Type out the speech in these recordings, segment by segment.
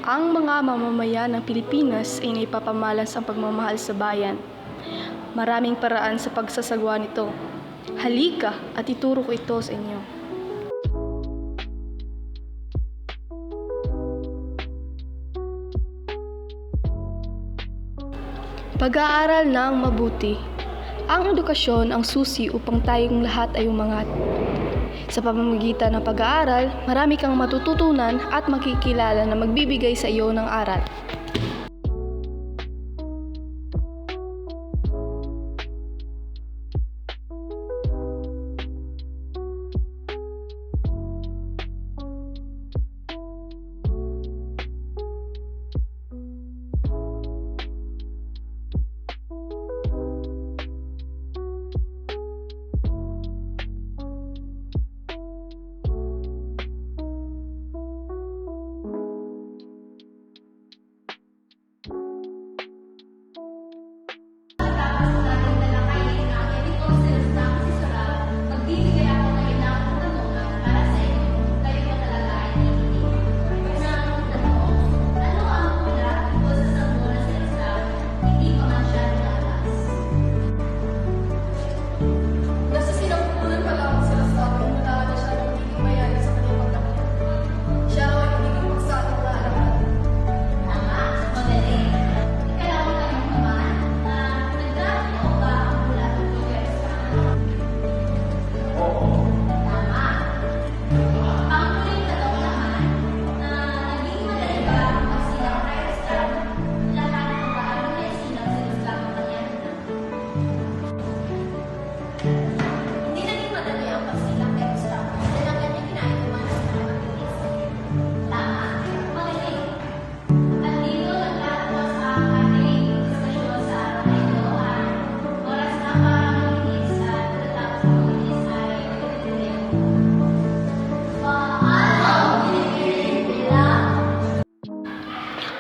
Ang mga mamamayan ng Pilipinas ay naipapamalas ang pagmamahal sa bayan. Maraming paraan sa pagsasagawa nito. Halika at ituro ko ito sa inyo. Pag-aaral ng mabuti. Ang edukasyon ang susi upang tayong lahat ay umangat. Sa pamamagitan ng pag-aaral, marami kang matututunan at makikilala na magbibigay sa iyo ng aral.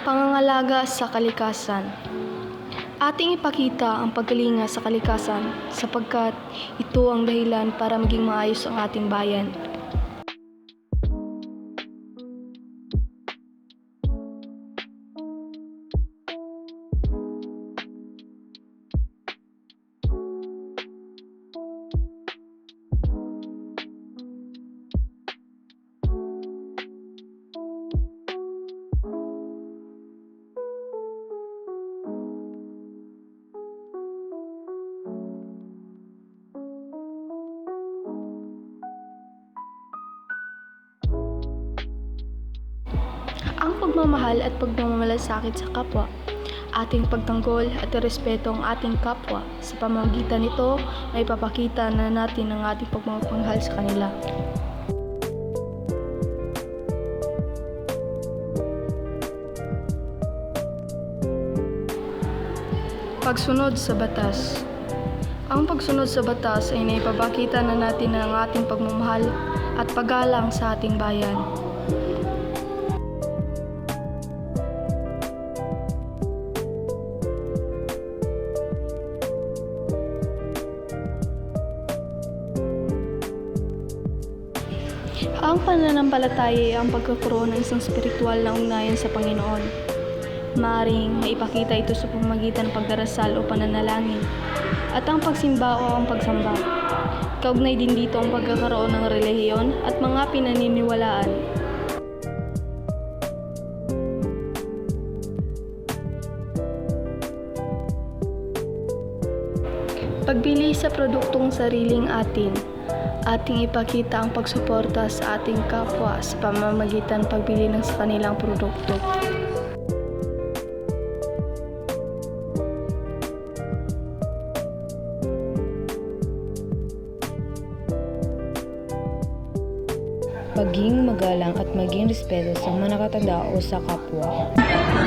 Pangangalaga sa kalikasan. Ating ipakita ang pagkalinga sa kalikasan sapagkat ito ang dahilan para maging maayos ang ating bayan. Ang pagmamahal at pagmamalasakit sa kapwa, ating pagtanggol at respeto ang ating kapwa. Sa pamamagitan nito, ay papakita na natin ang ating pagmamahal sa kanila. Pagsunod sa batas. Ang pagsunod sa batas ay naipapakita na natin ang ating pagmamahal at paggalang sa ating bayan. Ang pananampalataya ay ang pagkakaroon ng isang spiritual na ugnayan sa Panginoon. Maaaring maipakita ito sa pamamagitan ng pagdarasal o pananalangin at ang pagsimba o ang pagsamba. Kaugnay din dito ang pagkakaroon ng relihiyon at mga pinaniniwalaan. Pagbili sa produktong sariling atin. Ating ipakita ang pagsuporta sa ating kapwa sa pamamagitan pagbili ng sa kanilang produkto. Maging magalang at maging respeto sa mga nakatanda o sa kapwa.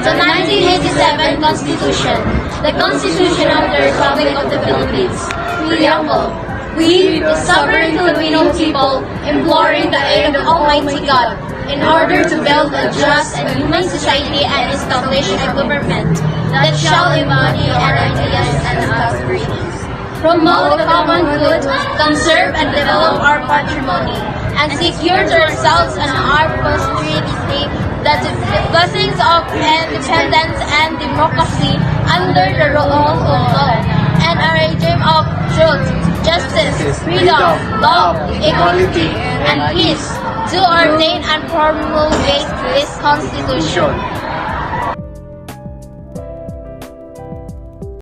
The 1987 Constitution, the Constitution of the Republic of the Philippines. Preamble. We, the sovereign Filipino people, imploring the aid of Almighty God, in order to build a just and human society and establish a government that shall embody our ideas and aspirations, promote the common good, conserve and develop our patrimony, and secure to ourselves and our posterity the blessings of independence and democracy under the rule of law, and a regime of truth, justice, freedom, love, equality, and peace, to ordain and promulgate this Constitution.